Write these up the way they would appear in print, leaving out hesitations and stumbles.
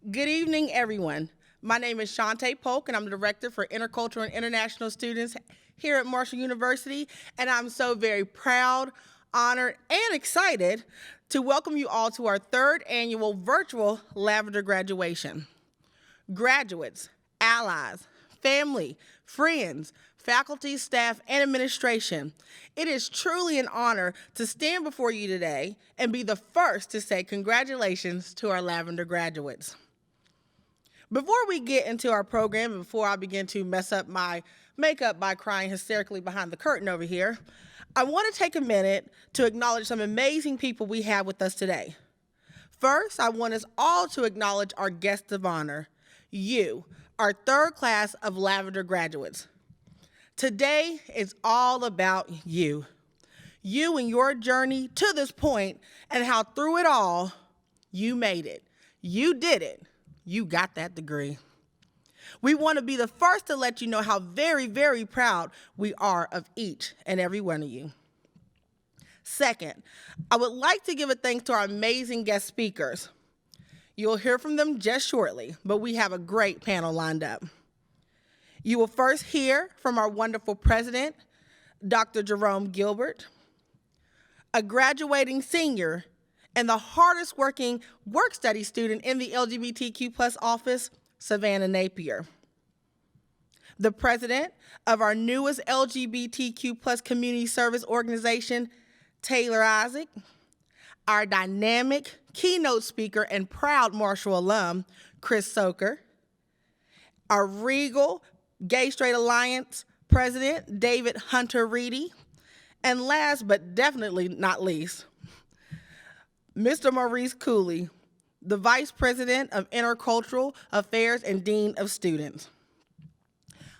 Good evening, everyone. My name is Shantae Polk, and I'm the Director for Intercultural and International Students here at Marshall University, and I'm so very proud, honored, and excited to welcome you all to our third annual virtual Lavender Graduation. Graduates, allies, family, friends, faculty, staff, and administration, it is truly an honor to stand before you today and be the first to say congratulations to our Lavender graduates. Before we get into our program, and before I begin to mess up my makeup by crying hysterically behind the curtain over here, I want to take a minute to acknowledge some amazing people we have with us today. First, I want us all to acknowledge our guests of honor, you, our third class of Lavender graduates. Today is all about you. You and your journey to this point and how through it all, you made it. You did it. You got that degree. We want to be the first to let you know how very, very proud we are of each and every one of you. Second, I would like to give a thanks to our amazing guest speakers. You'll hear from them just shortly, but we have a great panel lined up. You will first hear from our wonderful president, Dr. Jerome Gilbert, a graduating senior and the hardest working work study student in the LGBTQ+ office, Savannah Napier. The president of our newest LGBTQ+ community service organization, Taylor Isaac. Our dynamic keynote speaker and proud Marshall alum, Chris Soker. Our regal Gay Straight Alliance president, David Hunter Reedy. And last but definitely not least, Mr. Maurice Cooley, the Vice President of Intercultural Affairs and Dean of Students.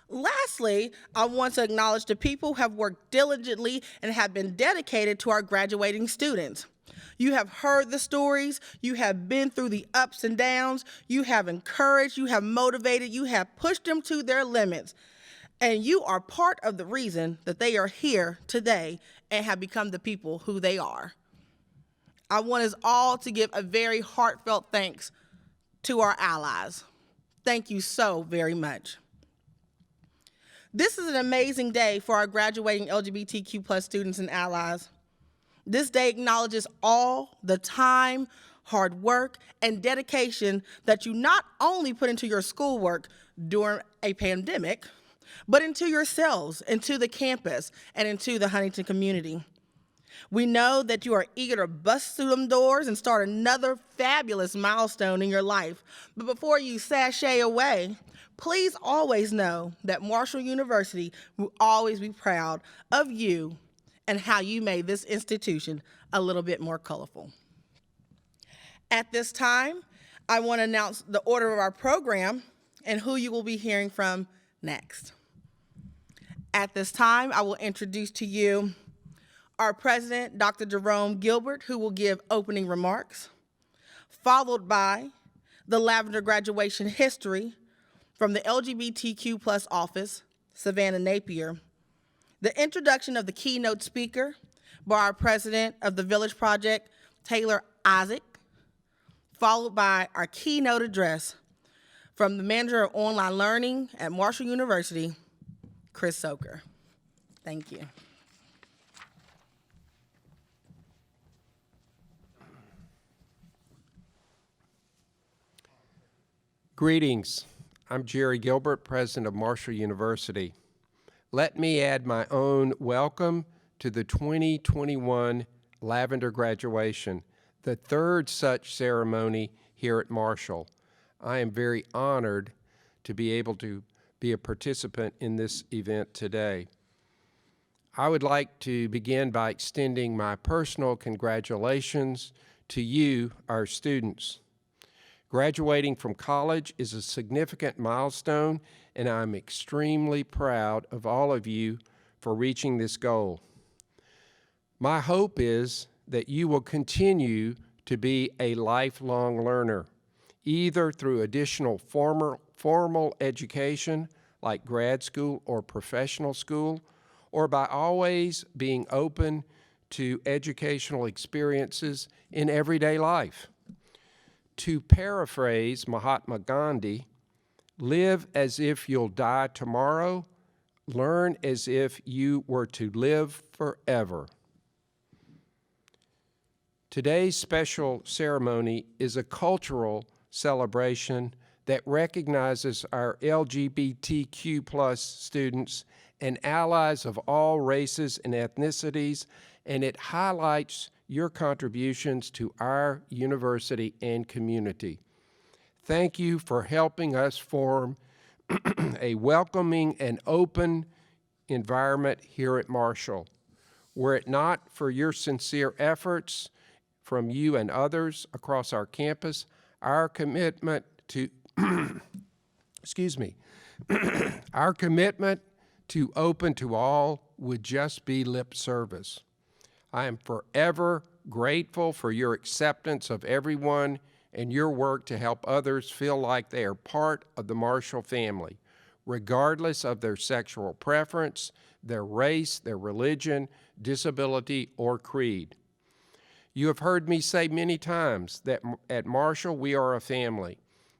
Lastly, I want to acknowledge the people who have worked diligently and have been dedicated to our graduating students. You have heard the stories, you have been through the ups and downs, you have encouraged, you have motivated, you have pushed them to their limits. And you are part of the reason that they are here today and have become the people who they are. I want us all to give a very heartfelt thanks to our allies. Thank you so very much. This is an amazing day for our graduating LGBTQ+ students and allies. This day acknowledges all the time, hard work, and dedication that you not only put into your schoolwork during a pandemic, but into yourselves, into the campus, and into the Huntington community. We know that you are eager to bust through them doors and start another fabulous milestone in your life. But before you sashay away, please always know that Marshall University will always be proud of you and how you made this institution a little bit more colorful. At this time, I want to announce the order of our program and who you will be hearing from next. At this time, I will introduce to you our president, Dr. Jerome Gilbert, who will give opening remarks, followed by the Lavender Graduation history from the LGBTQ+ office, Savannah Napier, the introduction of the keynote speaker by our president of the Village Project, Taylor Isaac, followed by our keynote address from the manager of online learning at Marshall University, Chris Soker. Thank you. Greetings. I'm Jerry Gilbert, president of Marshall University. Let me add my own welcome to the 2021 Lavender Graduation, the third such ceremony here at Marshall. I am very honored to be able to be a participant in this event today. I would like to begin by extending my personal congratulations to you, our students. Graduating from college is a significant milestone, and I'm extremely proud of all of you for reaching this goal. My hope is that you will continue to be a lifelong learner, either through additional formal education like grad school or professional school, or by always being open to educational experiences in everyday life. To paraphrase Mahatma Gandhi, live as if you'll die tomorrow, learn as if you were to live forever. Today's special ceremony is a cultural celebration that recognizes our LGBTQ+ students and allies of all races and ethnicities, and it highlights your contributions to our university and community. Thank you for helping us form a welcoming and open environment here at Marshall. Were it not for your sincere efforts from you and others across our campus, our commitment to our commitment to open to all would just be lip service. I am forever grateful for your acceptance of everyone and your work to help others feel like they are part of the Marshall family, regardless of their sexual preference, their race, their religion, disability, or creed. You have heard me say many times that at Marshall we are a family,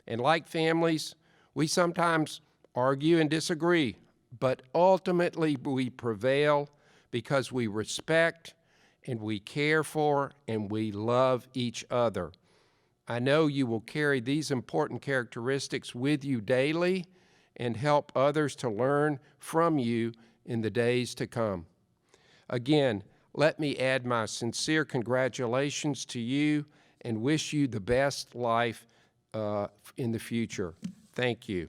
and like families, we sometimes argue and disagree, but ultimately we prevail because we respect and we care for and we love each other. I know you will carry these important characteristics with you daily and help others to learn from you in the days to come. Again, let me add my sincere congratulations to you and wish you the best life in the future. Thank you.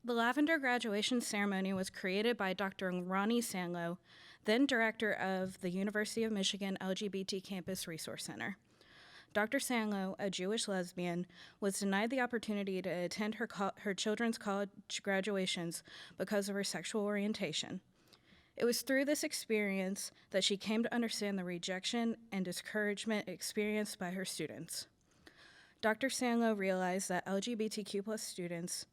The Lavender Graduation ceremony was created by Dr. Ronnie Sanlow, then director of the University of Michigan LGBT Campus Resource Center. Dr. Sanlow, a Jewish lesbian, was denied the opportunity to attend her children's college graduations because of her sexual orientation. It was through this experience that she came to understand the rejection and discouragement experienced by her students. Dr. Sanlow realized that LGBTQ+ students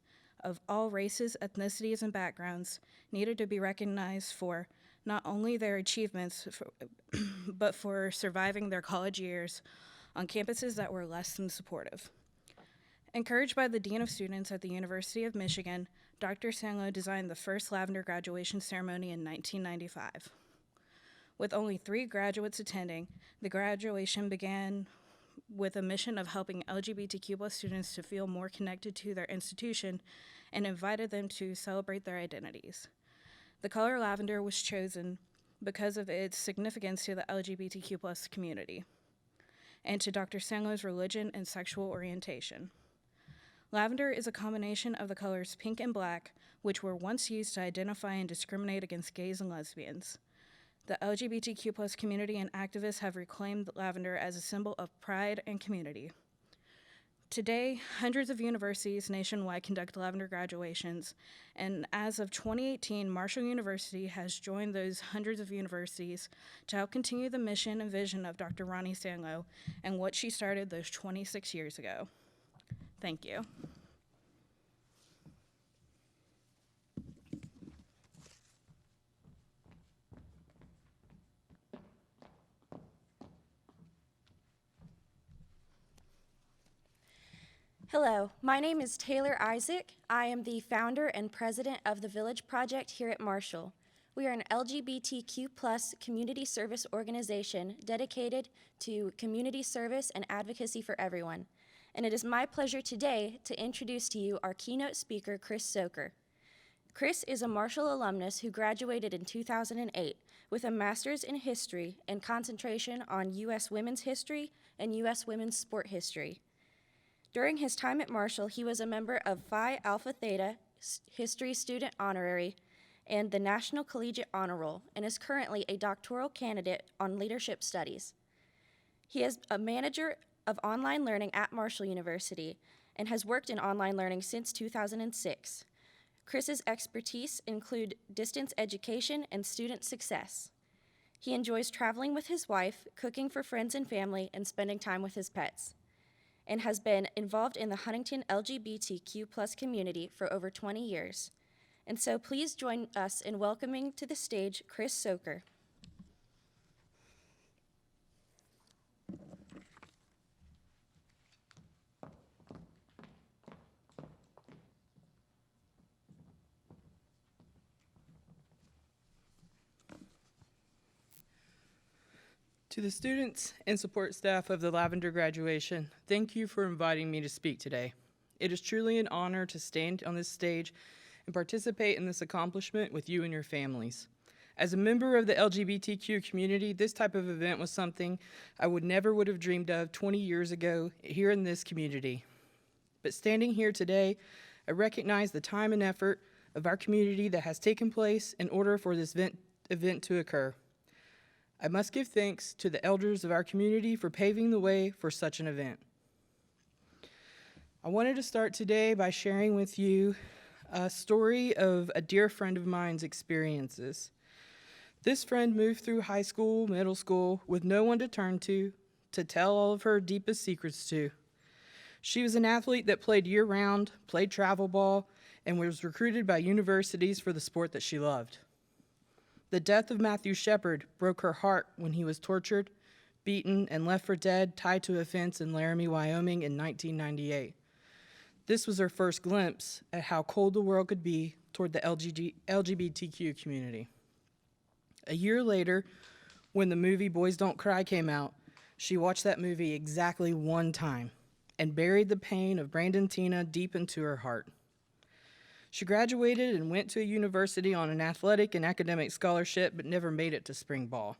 of all races, ethnicities, and backgrounds needed to be recognized for not only their achievements, but for surviving their college years on campuses that were less than supportive. Encouraged by the Dean of Students at the University of Michigan, Dr. Sanlow designed the first Lavender Graduation ceremony in 1995. With only 3 graduates attending, the graduation began with a mission of helping LGBTQ+ students to feel more connected to their institution and invited them to celebrate their identities. The color lavender was chosen because of its significance to the LGBTQ+ community and to Dr. Sanlow's religion and sexual orientation. Lavender is a combination of the colors pink and black, which were once used to identify and discriminate against gays and lesbians. The LGBTQ+ community and activists have reclaimed lavender as a symbol of pride and community. Today, hundreds of universities nationwide conduct lavender graduations, and as of 2018, Marshall University has joined those hundreds of universities to help continue the mission and vision of Dr. Ronnie Sanlow and what she started those 26 years ago. Thank you. Hello, my name is Taylor Isaac. I am the founder and president of the Village Project here at Marshall. We are an LGBTQ+ community service organization dedicated to community service and advocacy for everyone. And it is my pleasure today to introduce to you our keynote speaker, Chris Soker. Chris is a Marshall alumnus who graduated in 2008 with a master's in history and concentration on U.S. women's history and U.S. women's sport history. During his time at Marshall, he was a member of Phi Alpha Theta History Student Honorary and the National Collegiate Honor Roll, and is currently a doctoral candidate on leadership studies. He is a manager of online learning at Marshall University and has worked in online learning since 2006. Chris's expertise include distance education and student success. He enjoys traveling with his wife, cooking for friends and family, and spending time with his pets, and has been involved in the Huntington LGBTQ+ community for over 20 years. And so please join us in welcoming to the stage Chris Soker. To the students and support staff of the Lavender Graduation, thank you for inviting me to speak today. It is truly an honor to stand on this stage and participate in this accomplishment with you and your families. As a member of the LGBTQ community, this type of event was something I would have dreamed of 20 years ago here in this community. But standing here today, I recognize the time and effort of our community that has taken place in order for this event to occur. I must give thanks to the elders of our community for paving the way for such an event. I wanted to start today by sharing with you a story of a dear friend of mine's experiences. This friend moved through high school, middle school, with no one to turn to tell all of her deepest secrets to. She was an athlete that played year-round, played travel ball, and was recruited by universities for the sport that she loved. The death of Matthew Shepard broke her heart when he was tortured, beaten, and left for dead tied to a fence in Laramie, Wyoming in 1998. This was her first glimpse at how cold the world could be toward the LGBTQ community. A year later, when the movie Boys Don't Cry came out, she watched that movie exactly one time and buried the pain of Brandon Tina deep into her heart. She graduated and went to a university on an athletic and academic scholarship, but never made it to spring ball.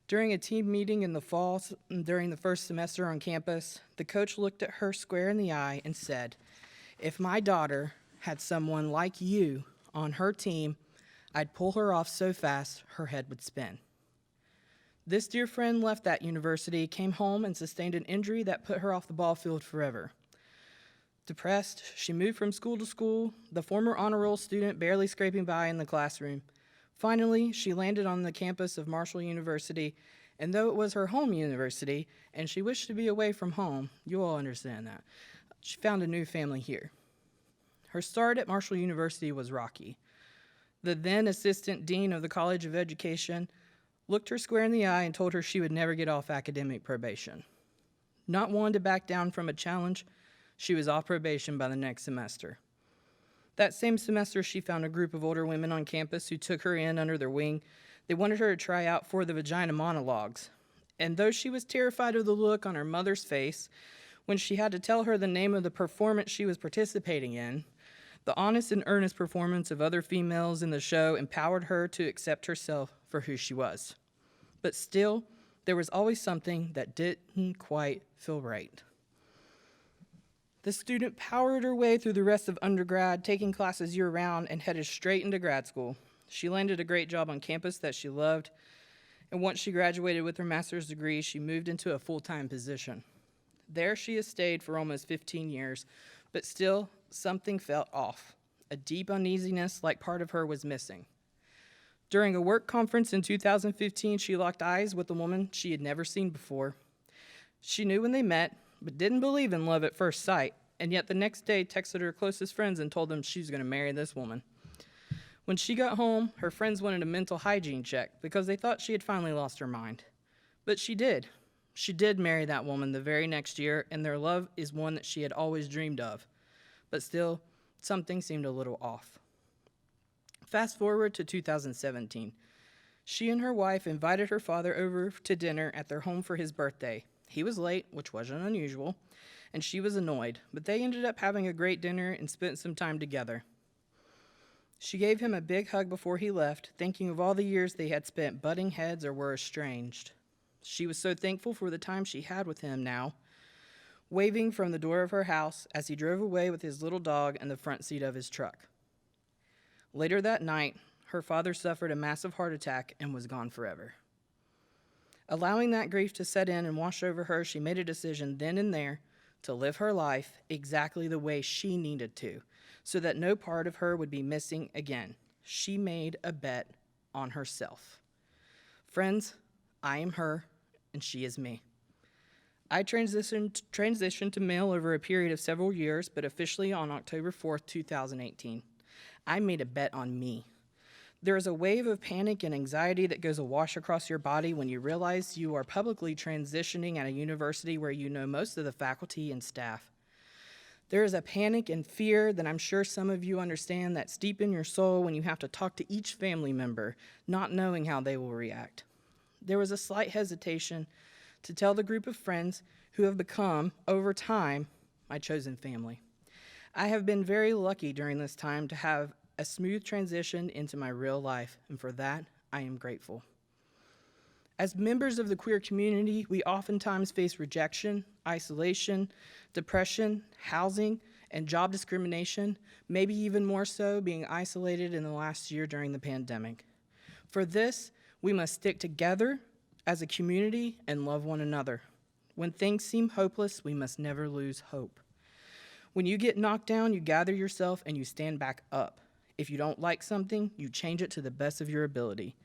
During a team meeting in the fall, during the first semester on campus, the coach looked at her square in the eye and said, "If my daughter had someone like you on her team, I'd pull her off so fast her head would spin." This dear friend left that university, came home, and sustained an injury that put her off the ball field forever. Depressed, she moved from school to school, the former honor roll student barely scraping by in the classroom. Finally, she landed on the campus of Marshall University, and though it was her home university, and she wished to be away from home, you all understand that, she found a new family here. Her start at Marshall University was rocky. The then assistant dean of the College of Education looked her square in the eye and told her she would never get off academic probation. Not one to back down from a challenge, she was off probation by the next semester. That same semester, she found a group of older women on campus who took her in under their wing. They wanted her to try out for the vagina monologues. And though she was terrified of the look on her mother's face when she had to tell her the name of the performance she was participating in, the honest and earnest performance of other females in the show empowered her to accept herself for who she was. But still, there was always something that didn't quite feel right. The student powered her way through the rest of undergrad, taking classes year-round, and headed straight into grad school. She landed a great job on campus that she loved, and once she graduated with her master's degree, she moved into a full-time position. There she has stayed for almost 15 years, but still, something felt off. A deep uneasiness like part of her was missing. During a work conference in 2015, she locked eyes with a woman she had never seen before. She knew when they met, but didn't believe in love at first sight, and yet the next day texted her closest friends and told them she was going to marry this woman. When she got home, her friends wanted a mental hygiene check because they thought she had finally lost her mind. But she did. She did marry that woman the very next year, and their love is one that she had always dreamed of. But still, something seemed a little off. Fast forward to 2017. She and her wife invited her father over to dinner at their home for his birthday. He was late, which wasn't unusual, and she was annoyed, but they ended up having a great dinner and spent some time together. She gave him a big hug before he left, thinking of all the years they had spent butting heads or were estranged. She was so thankful for the time she had with him now, waving from the door of her house as he drove away with his little dog in the front seat of his truck. Later that night, her father suffered a massive heart attack and was gone forever. Allowing that grief to set in and wash over her, she made a decision then and there to live her life exactly the way she needed to, so that no part of her would be missing again. She made a bet on herself. Friends, I am her, and she is me. I transitioned to male over a period of several years, but officially on October 4th, 2018. I made a bet on me. There is a wave of panic and anxiety that goes awash across your body when you realize you are publicly transitioning at a university where you know most of the faculty and staff. There is a panic and fear that I'm sure some of you understand that's deep in your soul when you have to talk to each family member, not knowing how they will react. There was a slight hesitation to tell the group of friends who have become, over time, my chosen family. I have been very lucky during this time to have a smooth transition into my real life, and for that, I am grateful. As members of the queer community, we oftentimes face rejection, isolation, depression, housing, and job discrimination, maybe even more so being isolated in the last year during the pandemic. For this, we must stick together as a community and love one another. When things seem hopeless, we must never lose hope. When you get knocked down, you gather yourself and you stand back up. If you don't like something, you change it to the best of your ability.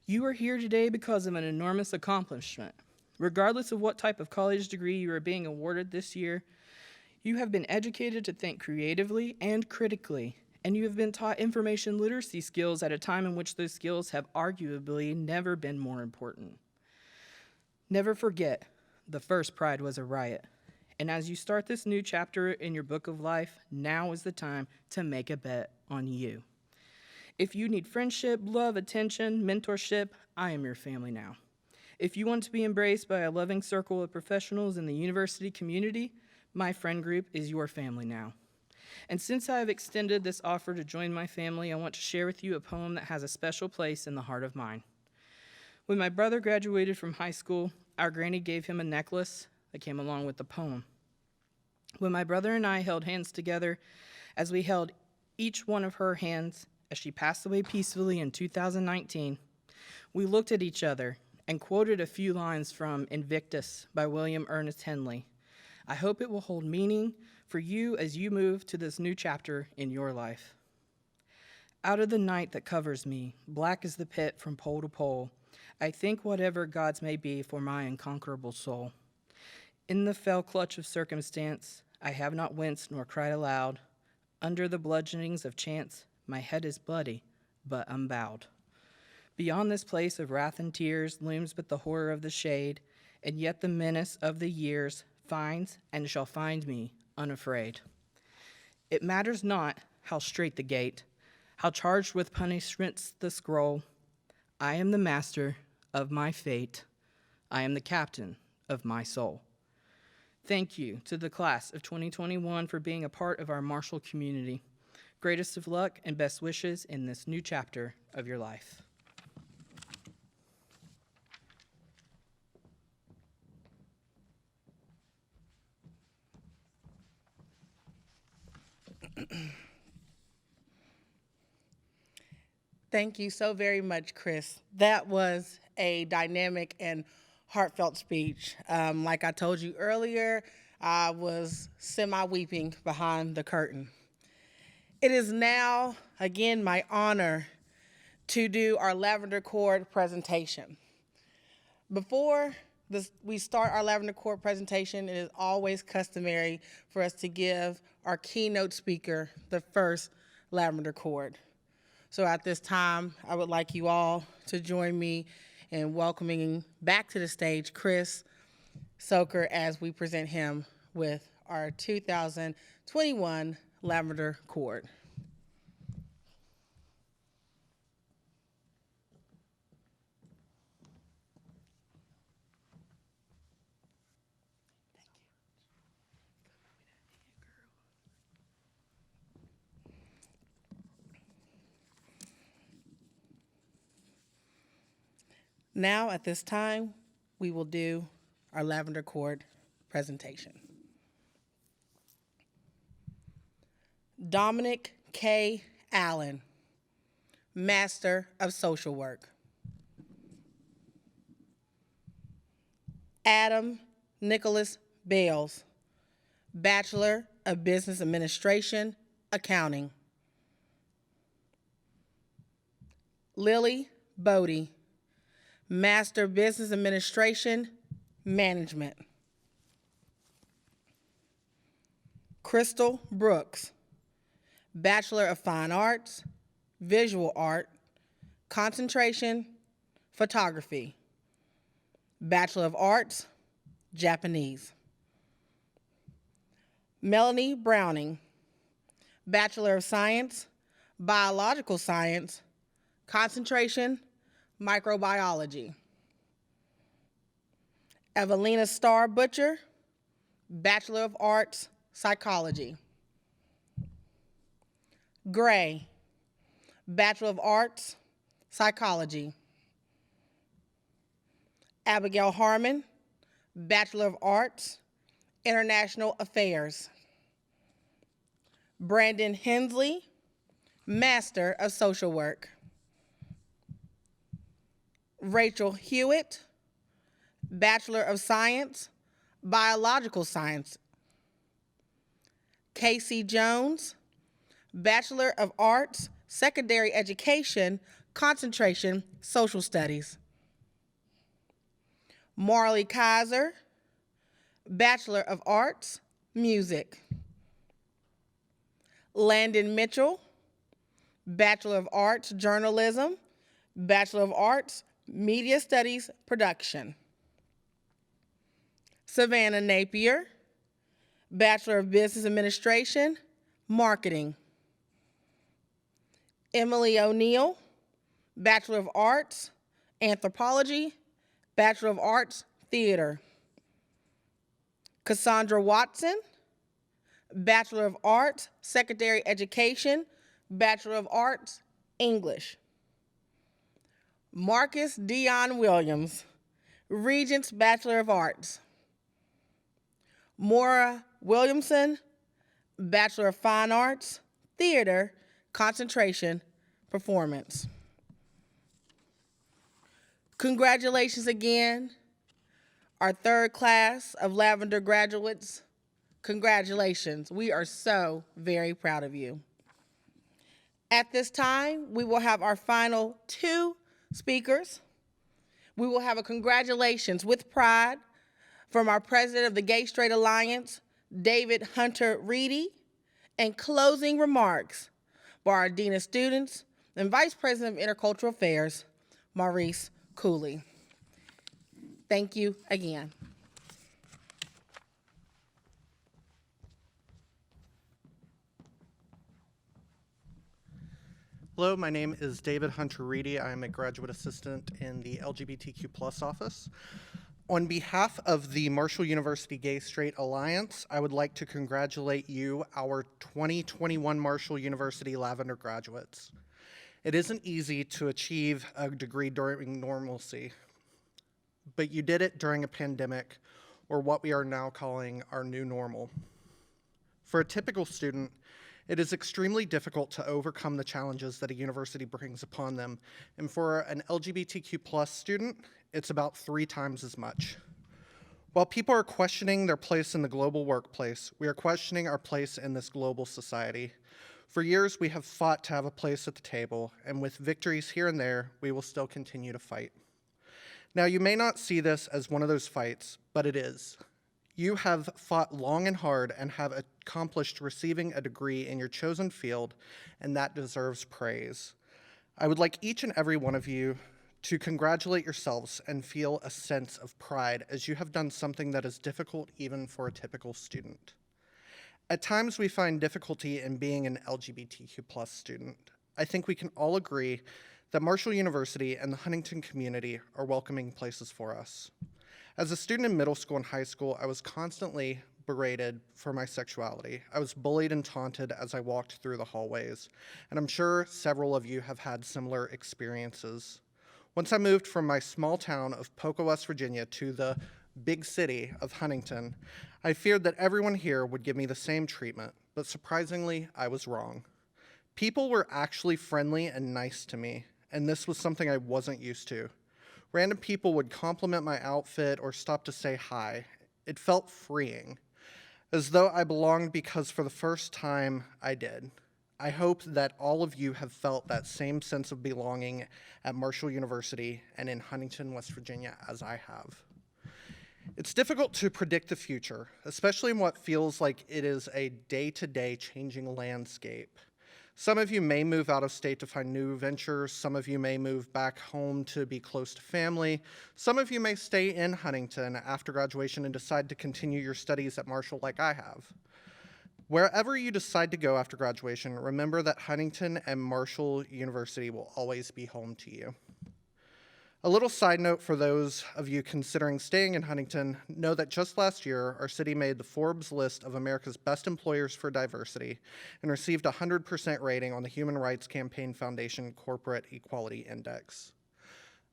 You are here today because of an enormous accomplishment. Regardless of what type of college degree you are being awarded this year, you have been educated to think creatively and critically, and you have been taught information literacy skills at a time in which those skills have arguably never been more important. Never forget, the first Pride was a riot. And as you start this new chapter in your book of life, now is the time to make a bet on you. If you need friendship, love, attention, mentorship, I am your family now. If you want to be embraced by a loving circle of professionals in the university community, my friend group is your family now. And since I have extended this offer to join my family, I want to share with you a poem that has a special place in the heart of mine. When my brother graduated from high school, our granny gave him a necklace that came along with the poem. When my brother and I held hands together, as we held each one of her hands as she passed away peacefully in 2019, we looked at each other and quoted a few lines from Invictus by William Ernest Henley. I hope it will hold meaning for you as you move to this new chapter in your life. Out of the night that covers me, black as the pit from pole to pole, I think whatever gods may be for my unconquerable soul. In the fell clutch of circumstance, I have not winced nor cried aloud. Under the bludgeonings of chance, my head is bloody, but unbowed. Beyond this place of wrath and tears looms but the horror of the shade, and yet the menace of the years finds and shall find me unafraid. It matters not how strait the gate, how charged with punishments the scroll. I am the master of my fate. I am the captain of my soul. Thank you to the class of 2021 for being a part of our Marshall community. Greatest of luck and best wishes in this new chapter of your life. Thank you so very much, Chris. That was a dynamic and heartfelt speech. Like I told you earlier, I was semi-weeping behind the curtain. It is now, again, my honor to do our Lavender Chord presentation. Before we start our Lavender Chord presentation, it is always customary for us to give our keynote speaker the first Lavender Chord. So at this time, I would like you all to join me in welcoming back to the stage Chris Soker as we present him with our 2021 Lavender Chord. Now, at this time, we will do our Lavender Chord presentation. Dominic K. Allen, Master of Social Work. Adam Nicholas Bales, Bachelor of Business Administration, Accounting. Lily Bodie, Master of Business Administration, Management. Crystal Brooks, Bachelor of Fine Arts, Visual Art, Concentration, Photography. Bachelor of Arts, Japanese. Melanie Browning, Bachelor of Science, Biological Science, Concentration, Microbiology. Evelina Starr Butcher, Bachelor of Arts, Psychology. Gray, Bachelor of Arts, Psychology. Abigail Harman, Bachelor of Arts, International Affairs. Brandon Hensley, Master of Social Work. Rachel Hewitt, Bachelor of Science, Biological Science. Casee Jones, Bachelor of Arts, Secondary Education, Concentration, Social Studies. Marley Kaiser, Bachelor of Arts, Music. Landon Mitchell, Bachelor of Arts, Journalism, Bachelor of Arts, Media Studies, Production. Savannah Napier, Bachelor of Business Administration, Marketing. Emily O'Neill, Bachelor of Arts, Anthropology, Bachelor of Arts, Theater. Cassandra Watson, Bachelor of Arts, Secondary Education, Bachelor of Arts, English. Marcus Dion Williams, Regents Bachelor of Arts. Maura Williamson, Bachelor of Fine Arts, Theater, Concentration, Performance. Congratulations again, our third class of Lavender graduates. Congratulations. We are so very proud of you. At this time, we will have our final two speakers. We will have a congratulations with pride from our president of the Gay Straight Alliance, David Hunter Reedy, and closing remarks by our Dean of Students and Vice President of Intercultural Affairs, Maurice Cooley. Thank you again. Hello, my name is David Hunter Reedy. I am a graduate assistant in the LGBTQ+ office. On behalf of the Marshall University Gay Straight Alliance, I would like to congratulate you, our 2021 Marshall University Lavender graduates. It isn't easy to achieve a degree during normalcy, but you did it during a pandemic, or what we are now calling our new normal. For a typical student, it is extremely difficult to overcome the challenges that a university brings upon them, and for an LGBTQ+ student, it's about 3 times as much. While people are questioning their place in the global workplace, we are questioning our place in this global society. For years, we have fought to have a place at the table, and with victories here and there, we will still continue to fight. Now, you may not see this as one of those fights, but it is. You have fought long and hard and have accomplished receiving a degree in your chosen field, and that deserves praise. I would like each and every one of you to congratulate yourselves and feel a sense of pride as you have done something that is difficult even for a typical student. At times we find difficulty in being an LGBTQ+ student. I think we can all agree that Marshall University and the Huntington community are welcoming places for us. As a student in middle school and high school, I was constantly berated for my sexuality. I was bullied and taunted as I walked through the hallways, and I'm sure several of you have had similar experiences. Once I moved from my small town of Poca, West Virginia to the big city of Huntington, I feared that everyone here would give me the same treatment, but surprisingly, I was wrong. People were actually friendly and nice to me, and this was something I wasn't used to. Random people would compliment my outfit or stop to say hi. It felt freeing, as though I belonged because for the first time I did. I hope that all of you have felt that same sense of belonging at Marshall University and in Huntington, West Virginia, as I have. It's difficult to predict the future, especially in what feels like it is a day-to-day changing landscape. Some of you may move out of state to find new ventures. Some of you may move back home to be close to family. Some of you may stay in Huntington after graduation and decide to continue your studies at Marshall like I have. Wherever you decide to go after graduation, remember that Huntington and Marshall University will always be home to you. A little side note for those of you considering staying in Huntington, know that just last year, our city made the Forbes list of America's best employers for diversity and received a 100% rating on the Human Rights Campaign Foundation Corporate Equality Index.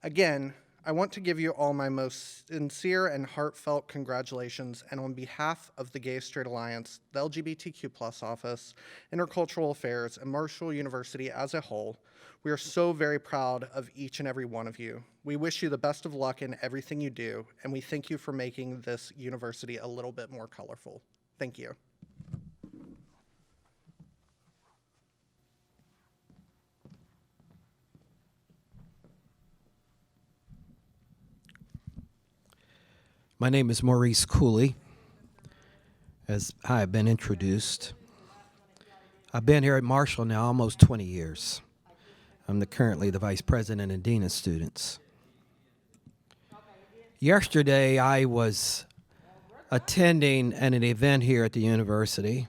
Again, I want to give you all my most sincere and heartfelt congratulations, and on behalf of the Gay Straight Alliance, the LGBTQ+ office, Intercultural Affairs, and Marshall University as a whole, we are so very proud of each and every one of you. We wish you the best of luck in everything you do, and we thank you for making this university a little bit more colorful. Thank you. My name is Maurice Cooley, as I have been introduced. I've been here at Marshall now almost 20 years. I'm currently the Vice President and Dean of Students. Yesterday, I was attending an event here at the university,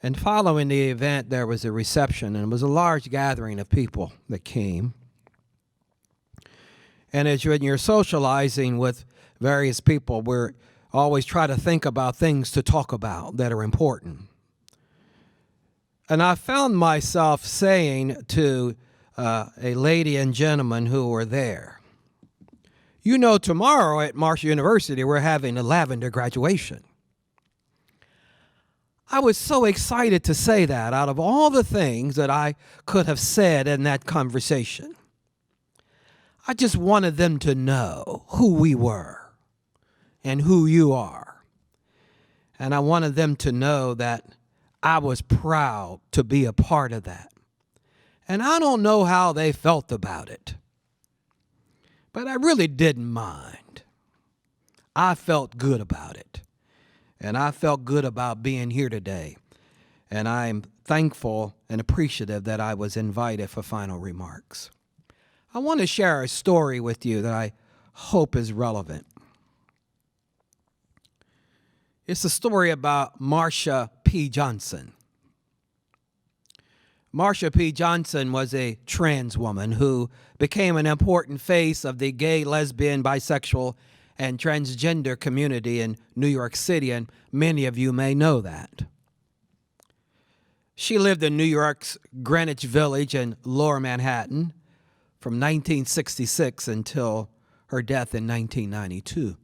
and following the event, there was a reception, and it was a large gathering of people that came. And as you're socializing with various people, we're always try to think about things to talk about that are important. And I found myself saying to a lady and gentleman who were there, you know, tomorrow at Marshall University, we're having a Lavender Graduation. I was so excited to say that out of all the things that I could have said in that conversation. I just wanted them to know who we were and who you are. And I wanted them to know that I was proud to be a part of that. And I don't know how they felt about it, but I really didn't mind. I felt good about it. And I felt good about being here today. And I'm thankful and appreciative that I was invited for final remarks. I want to share a story with you that I hope is relevant. It's a story about Marsha P. Johnson. Marsha P. Johnson was a trans woman who became an important face of the gay, lesbian, bisexual, and transgender community in New York City, and many of you may know that. She lived in New York's Greenwich Village in Lower Manhattan from 1966 until her death in 1992.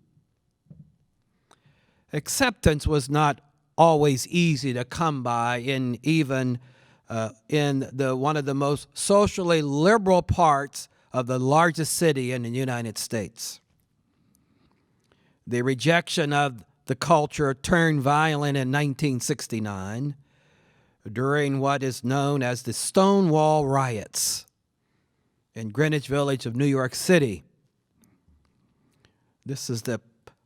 Acceptance was not always easy to come by in even in one of the most socially liberal parts of the largest city in the United States. The rejection of the culture turned violent in 1969 during what is known as the Stonewall Riots in Greenwich Village of New York City. This is the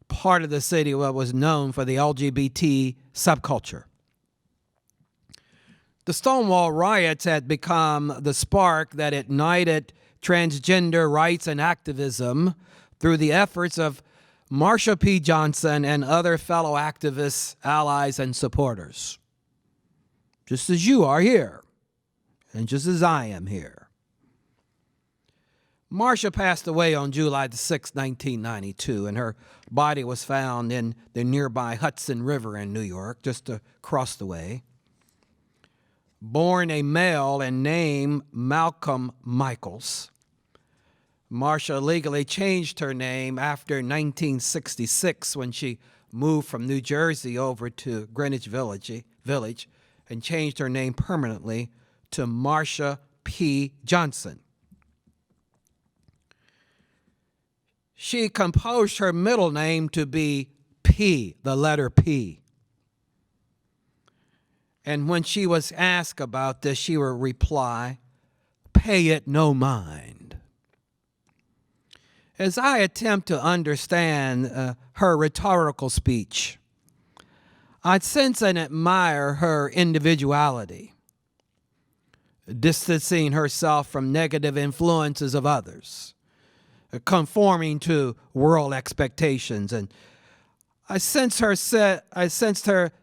part of the city that was known for the LGBT subculture. The Stonewall Riots had become the spark that ignited transgender rights and activism through the efforts of Marsha P. Johnson and other fellow activists, allies, and supporters. Just as you are here, and just as I am here. Marsha passed away on July 6, 1992, and her body was found in the nearby Hudson River in New York, just across the way. Born a male and named Malcolm Michaels, Marsha legally changed her name after 1966 when she moved from New Jersey over to Greenwich Village and changed her name permanently to Marsha P. Johnson. She composed her middle name to be P, the letter P. And when she was asked about this, she would reply, "Pay it no mind." As I attempt to understand her rhetorical speech, I sense and admire her individuality, distancing herself from negative influences of others, conforming to world expectations, and I sensed her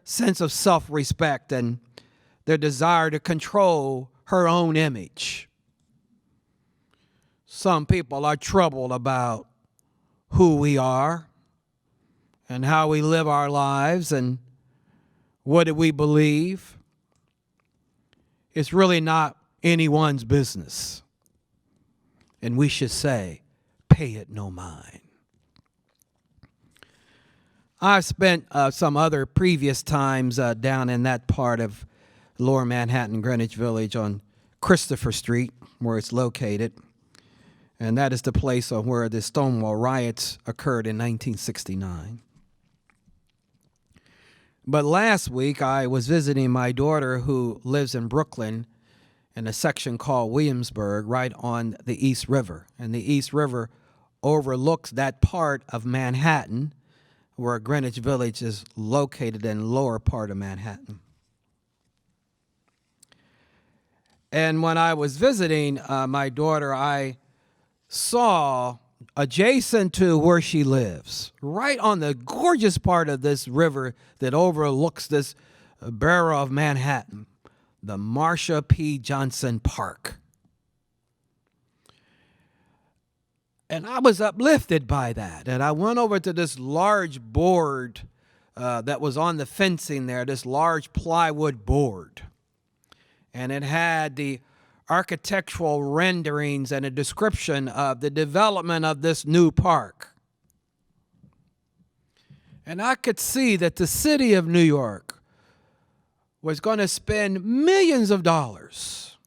sense of self-respect and their desire to control her own image. Some people are troubled about who we are and how we live our lives and what do we believe. It's really not anyone's business. And we should say, pay it no mind. I've spent some other previous times down in that part of Lower Manhattan, Greenwich Village on Christopher Street, where it's located. And that is the place where the Stonewall riots occurred in 1969. But last week, I was visiting my daughter who lives in Brooklyn in a section called Williamsburg, right on the East River. And the East River overlooks that part of Manhattan where Greenwich Village is located in the lower part of Manhattan. And when I was visiting my daughter, I saw adjacent to where she lives, right on the gorgeous part of this river that overlooks this borough of Manhattan, the Marsha P. Johnson Park. And I was uplifted by that. And I went over to this large board that was on the fencing there, this large plywood board. And it had the architectural renderings and a description of the development of this new park. And I could see that the city of New York was going to spend millions of dollars.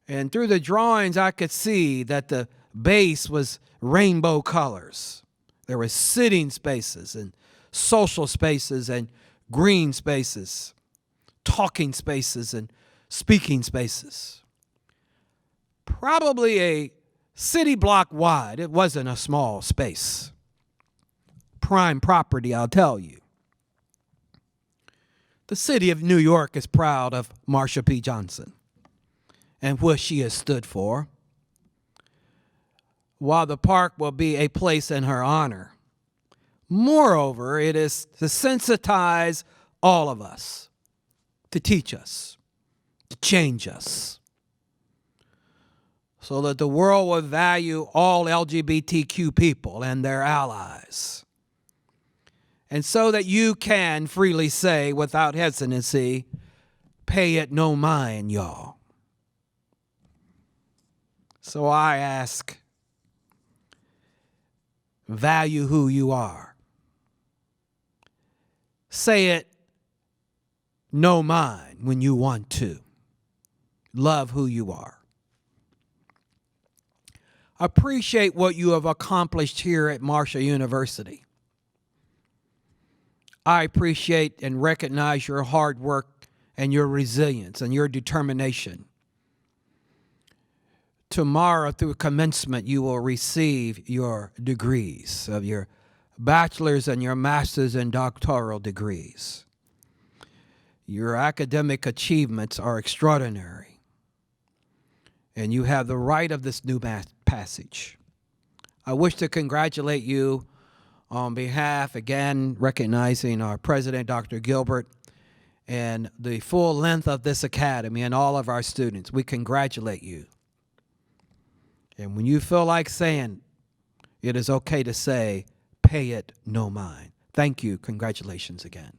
And through the drawings, I could see that the base was rainbow colors. There were sitting spaces and social spaces and green spaces, talking spaces and speaking spaces. Probably a city block wide. It wasn't a small space. Prime property, I'll tell you. The city of New York is proud of Marsha P. Johnson and what she has stood for. While the park will be a place in her honor, moreover, it is to sensitize all of us, to teach us, to change us, so that the world will value all LGBTQ people and their allies. And so that you can freely say without hesitancy, pay it no mind, y'all. So I ask, value who you are. Say it no mind when you want to. Love who you are. Appreciate what you have accomplished here at Marsha University. I appreciate and recognize your hard work and your resilience and your determination. Tomorrow, through commencement, you will receive your degrees of your bachelor's and your master's and doctoral degrees. Your academic achievements are extraordinary, and you have the right of this new passage. I wish to congratulate you on behalf, again, recognizing our president, Dr. Gilbert, and the full length of this academy and all of our students. We congratulate you. And when you feel like saying, it is okay to say, pay it no mind. Thank you. Congratulations again.